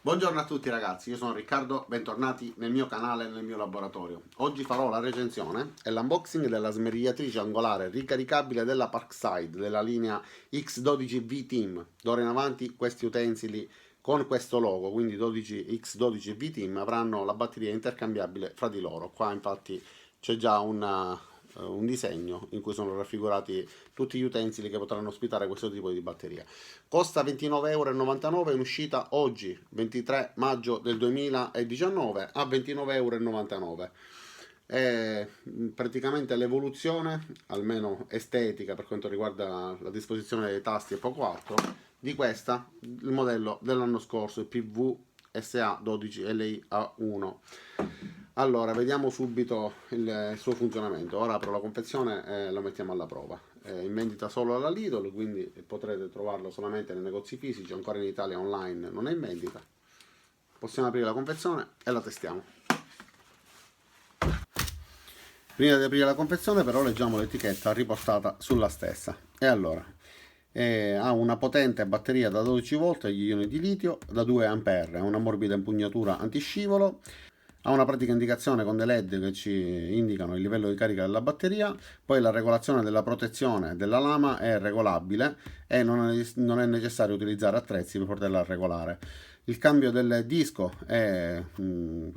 Buongiorno a tutti ragazzi, io sono Riccardo, bentornati nel mio canale e nel mio laboratorio. Oggi farò la recensione e l'unboxing della smerigliatrice angolare ricaricabile della Parkside della linea X12V Team. D'ora in avanti questi utensili con questo logo, quindi 12 X12V Team, avranno la batteria intercambiabile fra di loro. Qua infatti c'è già un disegno in cui sono raffigurati tutti gli utensili che potranno ospitare questo tipo di batteria. Costa 29,99 €, in uscita oggi, 23 maggio del 2019, a 29,99 €. È praticamente l'evoluzione, almeno estetica per quanto riguarda la disposizione dei tasti e poco altro, di questa, il modello dell'anno scorso, il PVSA 12 LIA1. Allora, vediamo subito il suo funzionamento. Ora apro la confezione e lo mettiamo alla prova. È in vendita solo alla Lidl, quindi potrete trovarlo solamente nei negozi fisici, ancora in Italia online non è in vendita. Possiamo aprire la confezione e la testiamo. Prima di aprire la confezione però leggiamo l'etichetta riportata sulla stessa. E allora, ha una potente batteria da 12 volt agli ioni di litio da 2 A, ha una morbida impugnatura antiscivolo, ha una pratica indicazione con dei LED che ci indicano il livello di carica della batteria, poi la regolazione della protezione della lama è regolabile e non è necessario utilizzare attrezzi per poterla regolare. Il cambio del disco è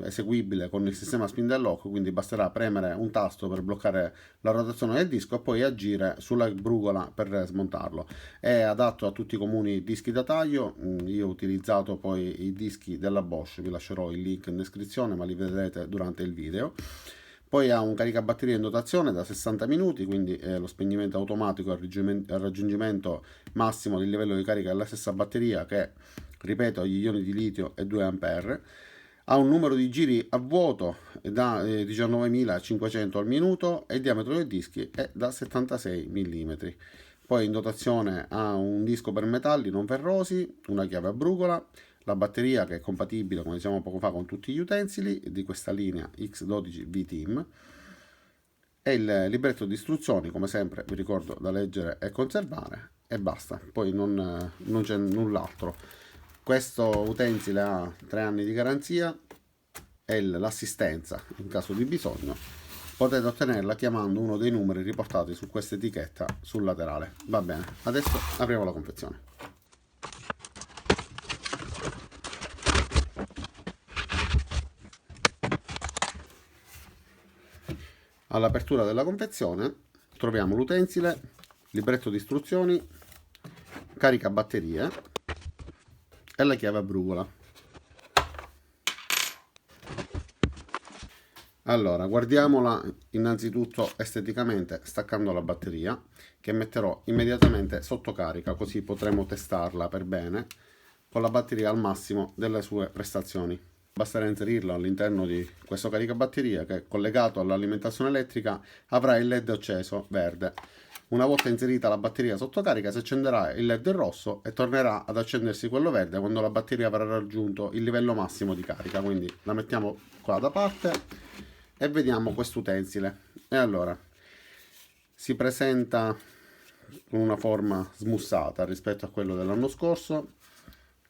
eseguibile con il sistema spin lock, quindi basterà premere un tasto per bloccare la rotazione del disco e poi agire sulla brugola per smontarlo. È adatto a tutti i comuni dischi da taglio. Io ho utilizzato poi i dischi della Bosch, vi lascerò il link in descrizione ma li vedrete durante il video. Poi ha un caricabatteria in dotazione da 60 minuti, quindi lo spegnimento automatico al raggiungimento massimo del livello di carica della stessa batteria che, ripeto, agli ioni di litio è 2 A. Ha un numero di giri a vuoto da 19.500 al minuto e il diametro dei dischi è da 76 mm. Poi in dotazione ha un disco per metalli non ferrosi, una chiave a brugola, la batteria che è compatibile, come dicevamo poco fa, con tutti gli utensili di questa linea X12V Team, e il libretto di istruzioni, come sempre vi ricordo, da leggere e conservare, e basta, poi non c'è null'altro. Questo utensile ha 3 anni di garanzia e l'assistenza in caso di bisogno potete ottenerla chiamando uno dei numeri riportati su questa etichetta sul laterale. Va bene, adesso apriamo la confezione. All'apertura della confezione troviamo l'utensile, libretto di istruzioni, carica batterie e la chiave a brugola. Allora, guardiamola innanzitutto esteticamente staccando la batteria, che metterò immediatamente sotto carica, così potremo testarla per bene con la batteria al massimo delle sue prestazioni. Basterà inserirla all'interno di questo caricabatteria che, collegato all'alimentazione elettrica, avrà il LED acceso verde. Una volta inserita la batteria sotto carica si accenderà il LED rosso e tornerà ad accendersi quello verde quando la batteria avrà raggiunto il livello massimo di carica. Quindi la mettiamo qua da parte e vediamo quest'utensile. E allora si presenta con una forma smussata rispetto a quello dell'anno scorso,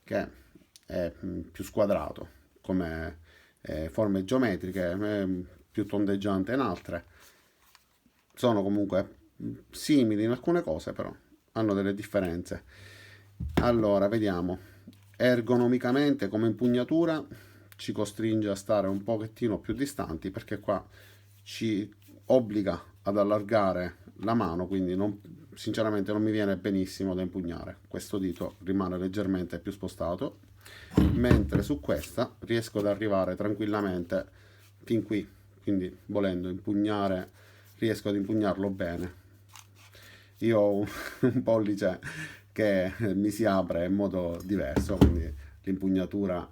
che è più squadrato come forme geometriche, più tondeggiante in altre. Sono comunque simili in alcune cose, però hanno delle differenze. Allora, vediamo. Ergonomicamente, come impugnatura, ci costringe a stare un pochettino più distanti, perché qua ci obbliga ad allargare la mano, quindi sinceramente non mi viene benissimo da impugnare. Questo dito rimane leggermente più spostato, mentre su questa riesco ad arrivare tranquillamente fin qui, quindi volendo impugnare riesco ad impugnarlo bene. Io ho un pollice che mi si apre in modo diverso, quindi l'impugnatura,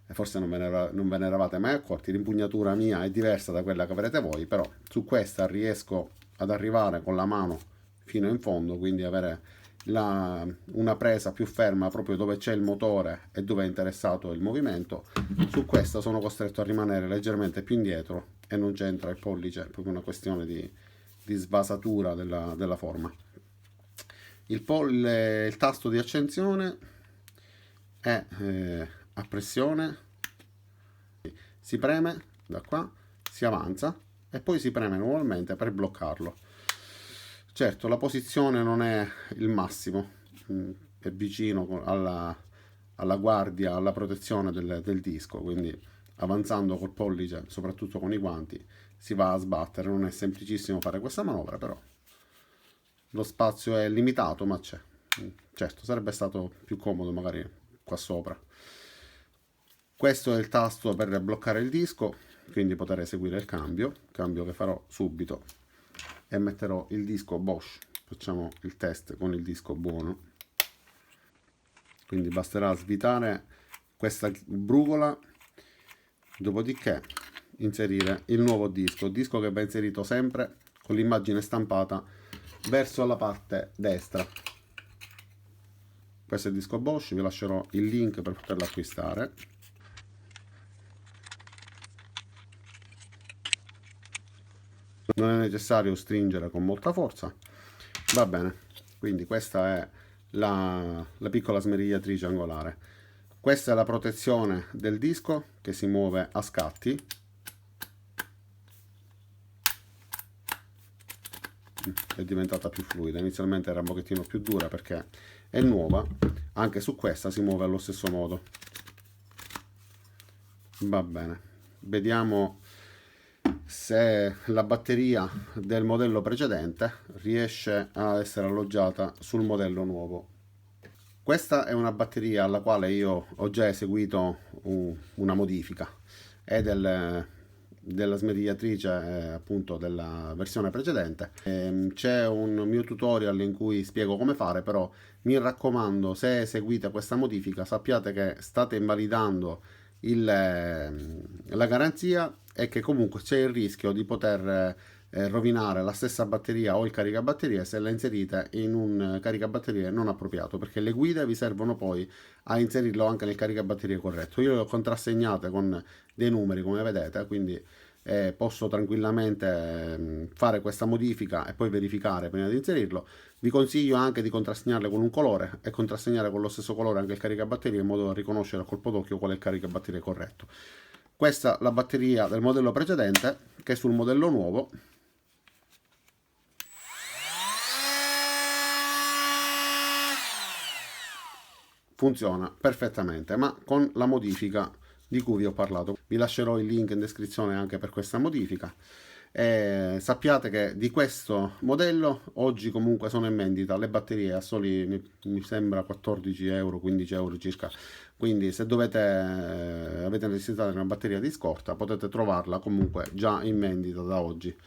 forse non ve ne eravate mai accorti, l'impugnatura mia è diversa da quella che avrete voi, però su questa riesco ad arrivare con la mano fino in fondo, quindi avere una presa più ferma proprio dove c'è il motore e dove è interessato il movimento. Su questa sono costretto a rimanere leggermente più indietro e non c'entra il pollice, è proprio una questione di svasatura della forma. Il tasto di accensione è a pressione, si preme da qua, si avanza e poi si preme nuovamente per bloccarlo. Certo, la posizione non è il massimo, è vicino alla guardia, alla protezione del disco, quindi avanzando col pollice, soprattutto con i guanti, si va a sbattere. Non è semplicissimo fare questa manovra, però lo spazio è limitato, ma c'è. Certo, sarebbe stato più comodo magari qua sopra. Questo è il tasto per bloccare il disco, quindi poter eseguire il cambio che farò subito, e metterò il disco Bosch. Facciamo il test con il disco buono. Quindi basterà svitare questa brugola, dopodiché inserire il nuovo disco che va inserito sempre con l'immagine stampata verso la parte destra. Questo è il disco Bosch, vi lascerò il link per poterlo acquistare. Non è necessario stringere con molta forza. Va bene, quindi questa è la piccola smerigliatrice angolare. Questa è la protezione del disco che si muove a scatti. È diventata più fluida, inizialmente era un pochettino più dura perché è nuova. Anche su questa si muove allo stesso modo. Va bene, vediamo se la batteria del modello precedente riesce a essere alloggiata sul modello nuovo. Questa è una batteria alla quale io ho già eseguito una modifica, è della smerigliatrice appunto della versione precedente. C'è un mio tutorial in cui spiego come fare, però mi raccomando, se eseguite questa modifica sappiate che state invalidando la garanzia e che comunque c'è il rischio di poter rovinare la stessa batteria o il caricabatterie se la inserite in un caricabatterie non appropriato, perché le guide vi servono poi a inserirlo anche nel caricabatterie corretto. Io le ho contrassegnate con dei numeri, come vedete, quindi posso tranquillamente fare questa modifica e poi verificare prima di inserirlo. Vi consiglio anche di contrassegnarle con un colore e contrassegnare con lo stesso colore anche il caricabatterie in modo da riconoscere a colpo d'occhio qual è il caricabatterie corretto. Questa è la batteria del modello precedente, che sul modello nuovo funziona perfettamente, ma con la modifica di cui vi ho parlato. Vi lascerò il link in descrizione anche per questa modifica. Sappiate che di questo modello oggi comunque sono in vendita le batterie a soli, mi sembra 14 euro, 15 euro circa. Quindi se avete necessità di una batteria di scorta, potete trovarla comunque già in vendita da oggi.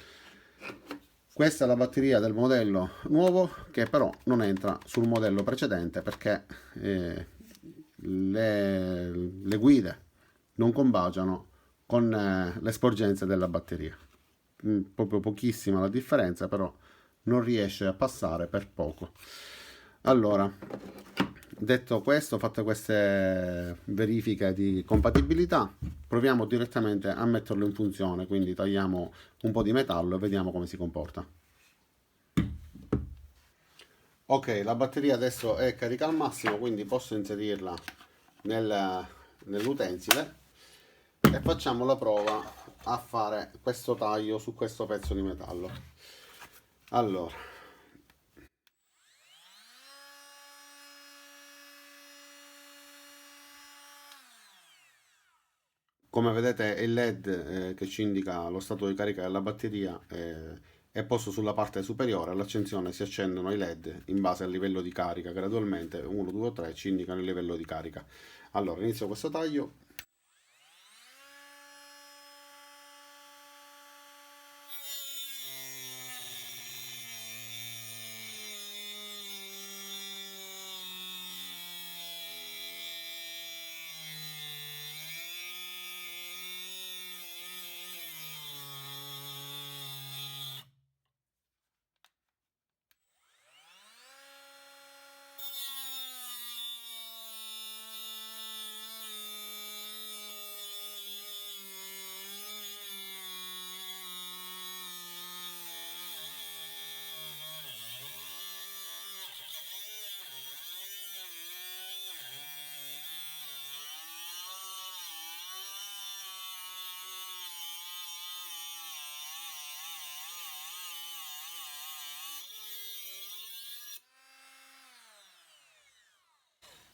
Questa è la batteria del modello nuovo, che però non entra sul modello precedente perché le guide non combaciano con le sporgenze della batteria. Proprio pochissima la differenza, però non riesce a passare per poco. Allora, detto questo, fatte queste verifiche di compatibilità, proviamo direttamente a metterlo in funzione, quindi tagliamo un po' di metallo e vediamo come si comporta. Ok, la batteria adesso è carica al massimo, quindi posso inserirla nell'utensile e facciamo la prova a fare questo taglio su questo pezzo di metallo. Allora, come vedete il LED che ci indica lo stato di carica della batteria è posto sulla parte superiore. All'accensione si accendono i LED in base al livello di carica, gradualmente 1, 2 o 3 ci indicano il livello di carica. Allora inizio questo taglio.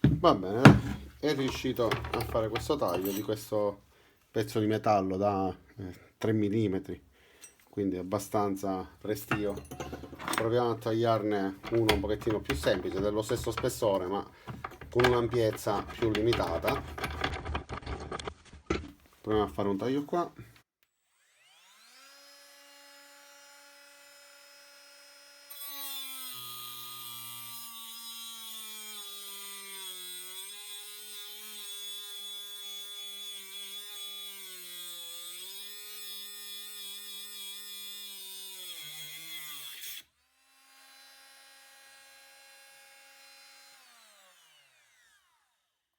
Va bene, è riuscito a fare questo taglio di questo pezzo di metallo da 3 mm, quindi abbastanza restio. Proviamo a tagliarne uno un pochettino più semplice, dello stesso spessore ma con un'ampiezza più limitata. Proviamo a fare un taglio qua.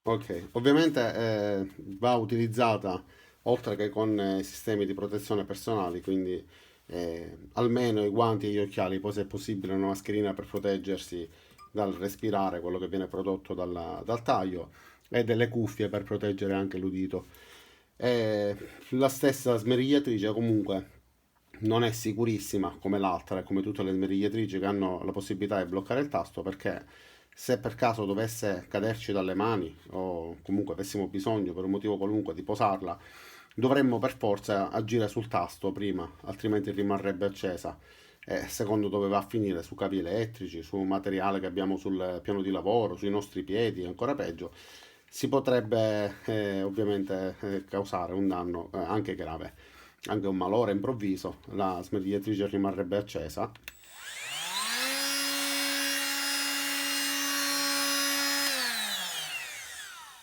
Ok, ovviamente va utilizzata oltre che con sistemi di protezione personali, quindi almeno i guanti e gli occhiali, poi se è possibile una mascherina per proteggersi dal respirare quello che viene prodotto dal taglio e delle cuffie per proteggere anche l'udito. La stessa smerigliatrice comunque non è sicurissima come l'altra e come tutte le smerigliatrici che hanno la possibilità di bloccare il tasto, perché se per caso dovesse caderci dalle mani o comunque avessimo bisogno per un motivo qualunque di posarla, dovremmo per forza agire sul tasto prima, altrimenti rimarrebbe accesa. E secondo dove va a finire, su cavi elettrici, su materiale che abbiamo sul piano di lavoro, sui nostri piedi, ancora peggio, si potrebbe ovviamente causare un danno anche grave, anche un malore improvviso. La smerigliatrice rimarrebbe accesa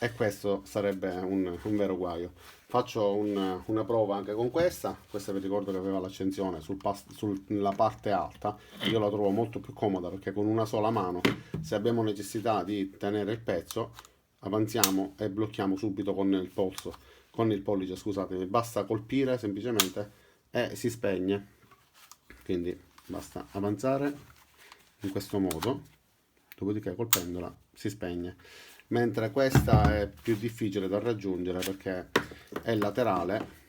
e questo sarebbe un vero guaio. Faccio una prova anche con questa. Questa vi ricordo che aveva l'accensione sulla parte alta. Io la trovo molto più comoda perché con una sola mano, se abbiamo necessità di tenere il pezzo, avanziamo e blocchiamo subito con il polso, con il pollice, scusatemi. Basta colpire semplicemente e si spegne. Quindi basta avanzare in questo modo, dopodiché colpendola si spegne. Mentre questa è più difficile da raggiungere perché è laterale,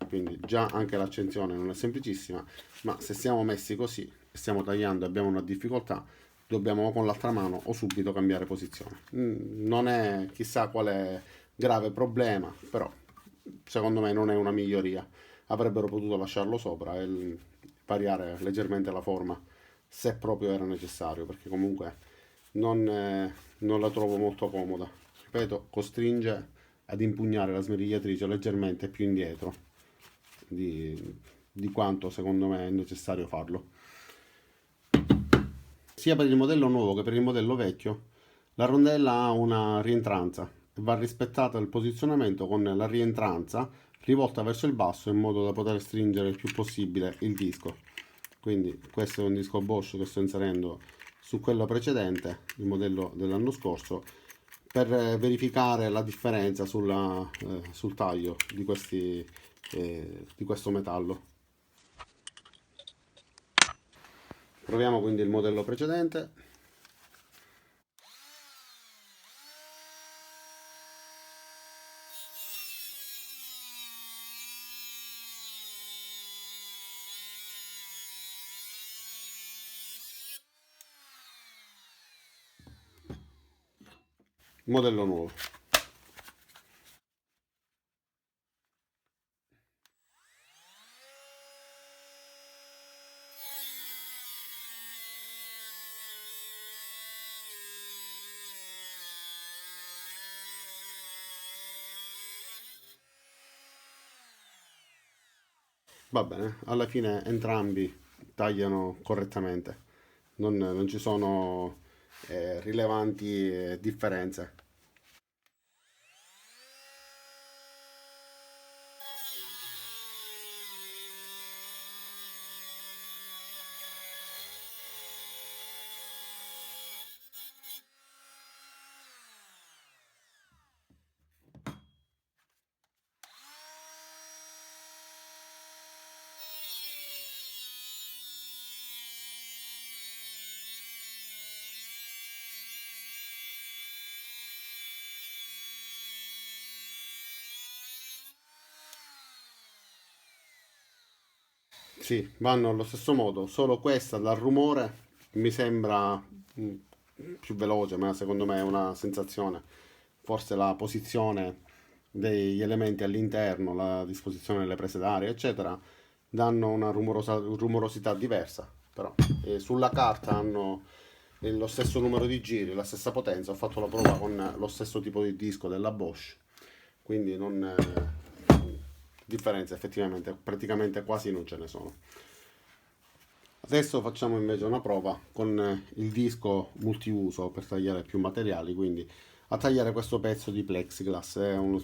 quindi già anche l'accensione non è semplicissima, ma se siamo messi così, stiamo tagliando e abbiamo una difficoltà, dobbiamo con l'altra mano o subito cambiare posizione. Non è chissà quale grave problema, però secondo me non è una miglioria. Avrebbero potuto lasciarlo sopra e variare leggermente la forma se proprio era necessario, perché comunque non la trovo molto comoda. Ripeto, costringe ad impugnare la smerigliatrice leggermente più indietro di, di quanto secondo me è necessario farlo. Sia per il modello nuovo che per il modello vecchio, la rondella ha una rientranza e va rispettato il posizionamento con la rientranza rivolta verso il basso in modo da poter stringere il più possibile il disco. Quindi questo è un disco Bosch che sto inserendo su quello precedente, il modello dell'anno scorso, per verificare la differenza sul taglio di questo metallo. Proviamo quindi il modello precedente. Modello nuovo. Va bene, alla fine entrambi tagliano correttamente, non ci sono rilevanti differenze. Sì, vanno allo stesso modo, solo questa dal rumore mi sembra più veloce, ma secondo me è una sensazione. Forse la posizione degli elementi all'interno, la disposizione delle prese d'aria, eccetera, danno una rumorosità diversa. Però sulla carta hanno lo stesso numero di giri, la stessa potenza. Ho fatto la prova con lo stesso tipo di disco della Bosch, quindi non differenze effettivamente praticamente quasi non ce ne sono. Adesso facciamo invece una prova con il disco multiuso per tagliare più materiali, quindi a tagliare questo pezzo di plexiglass ha uno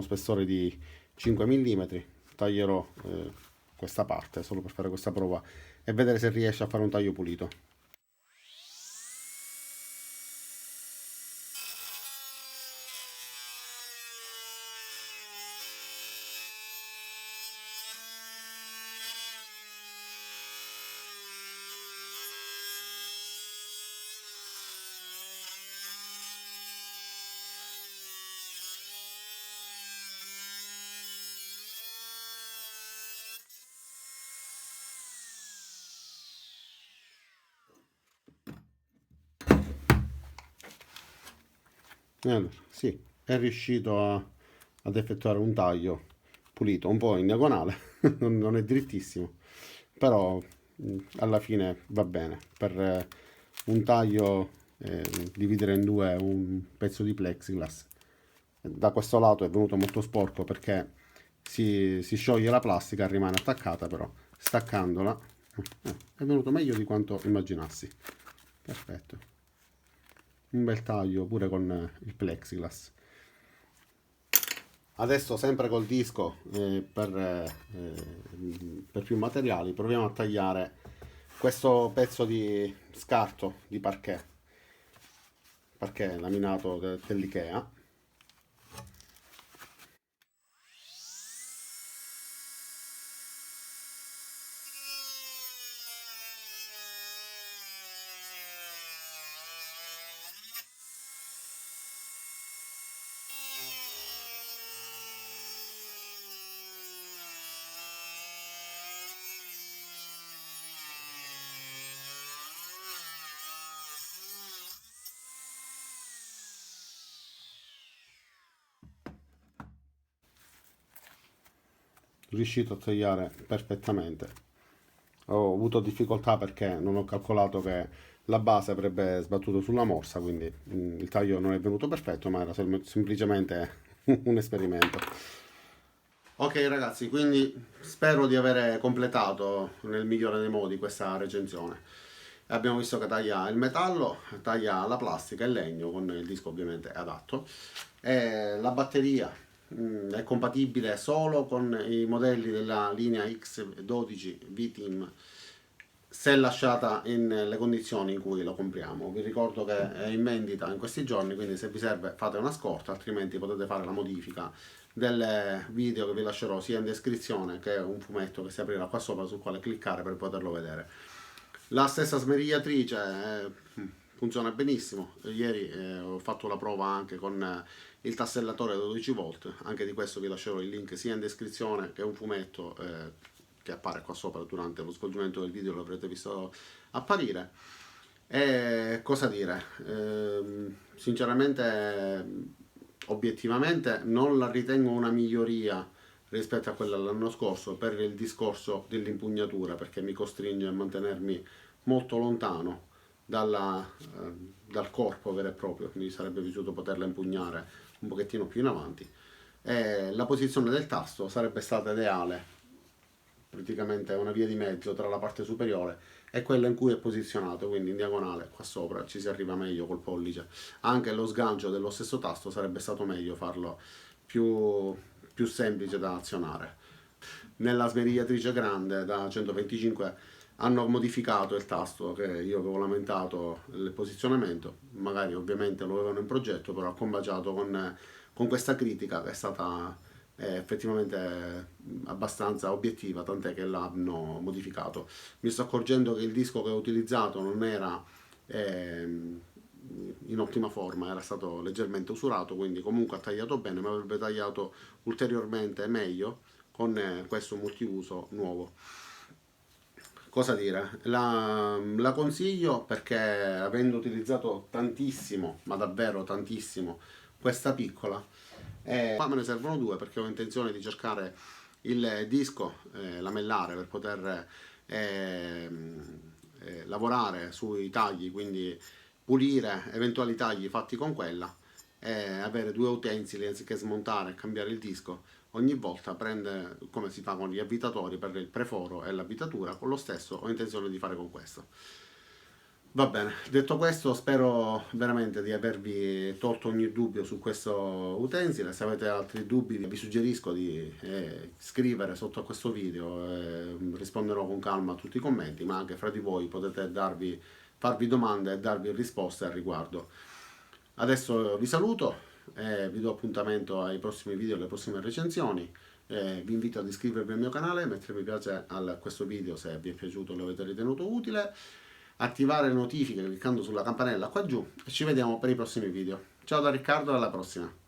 spessore di 5 mm. Taglierò questa parte solo per fare questa prova e vedere se riesce a fare un taglio pulito. Allora, sì, è riuscito ad effettuare un taglio pulito, un po' in diagonale, non è drittissimo, però alla fine va bene. Per un taglio, dividere in due un pezzo di plexiglass. Da questo lato è venuto molto sporco perché si scioglie la plastica, rimane attaccata, però staccandola è venuto meglio di quanto immaginassi. Perfetto. Un bel taglio pure con il plexiglass. Adesso sempre col disco per più materiali proviamo a tagliare questo pezzo di scarto di parquet laminato dell'Ikea. Riuscito a tagliare perfettamente. Ho avuto difficoltà perché non ho calcolato che la base avrebbe sbattuto sulla morsa, quindi il taglio non è venuto perfetto, ma era semplicemente un esperimento. Ok ragazzi, quindi spero di aver completato nel migliore dei modi questa recensione. Abbiamo visto che taglia il metallo, taglia la plastica e il legno, con il disco ovviamente adatto. E la batteria è compatibile solo con i modelli della linea X12 V-Team se lasciata in le condizioni in cui lo compriamo. Vi ricordo che è in vendita in questi giorni, quindi se vi serve fate una scorta, altrimenti potete fare la modifica del video che vi lascerò sia in descrizione che un fumetto che si aprirà qua sopra sul quale cliccare per poterlo vedere. La stessa smerigliatrice funziona benissimo. Ieri ho fatto la prova anche con il tassellatore da 12 volt, anche di questo vi lascerò il link sia in descrizione che un fumetto che appare qua sopra durante lo svolgimento del video, l'avrete visto apparire. E cosa dire? Sinceramente, obiettivamente non la ritengo una miglioria rispetto a quella dell'anno scorso per il discorso dell'impugnatura, perché mi costringe a mantenermi molto lontano dal corpo vero e proprio. Mi sarebbe piaciuto poterla impugnare un pochettino più in avanti. E la posizione del tasto sarebbe stata ideale, praticamente una via di mezzo tra la parte superiore e quella in cui è posizionato, quindi in diagonale qua sopra ci si arriva meglio col pollice. Anche lo sgancio dello stesso tasto sarebbe stato meglio farlo più, più semplice da azionare. Nella smerigliatrice grande da 125 hanno modificato il tasto che io avevo lamentato il posizionamento, magari ovviamente lo avevano in progetto, però ha combaciato con questa critica che è stata effettivamente abbastanza obiettiva, tant'è che l'hanno modificato. Mi sto accorgendo che il disco che ho utilizzato non era in ottima forma, era stato leggermente usurato, quindi comunque ha tagliato bene, ma avrebbe tagliato ulteriormente meglio con questo multiuso nuovo. Cosa dire? La consiglio perché avendo utilizzato tantissimo, ma davvero tantissimo, questa piccola, qua me ne servono due perché ho intenzione di cercare il disco lamellare per poter lavorare sui tagli, quindi pulire eventuali tagli fatti con quella e avere due utensili anziché smontare e cambiare il disco ogni volta. Prende come si fa con gli avvitatori per il preforo e l'avvitatura, con lo stesso ho intenzione di fare con questo. Va bene, detto questo spero veramente di avervi tolto ogni dubbio su questo utensile. Se avete altri dubbi vi suggerisco di scrivere sotto a questo video, risponderò con calma a tutti i commenti, ma anche fra di voi potete farvi domande e darvi risposte al riguardo. Adesso vi saluto e vi do appuntamento ai prossimi video, alle prossime recensioni. Vi invito ad iscrivervi al mio canale, mettere mi piace a questo video se vi è piaciuto e lo avete ritenuto utile, attivare le notifiche cliccando sulla campanella qua giù e ci vediamo per i prossimi video. Ciao da Riccardo, alla prossima!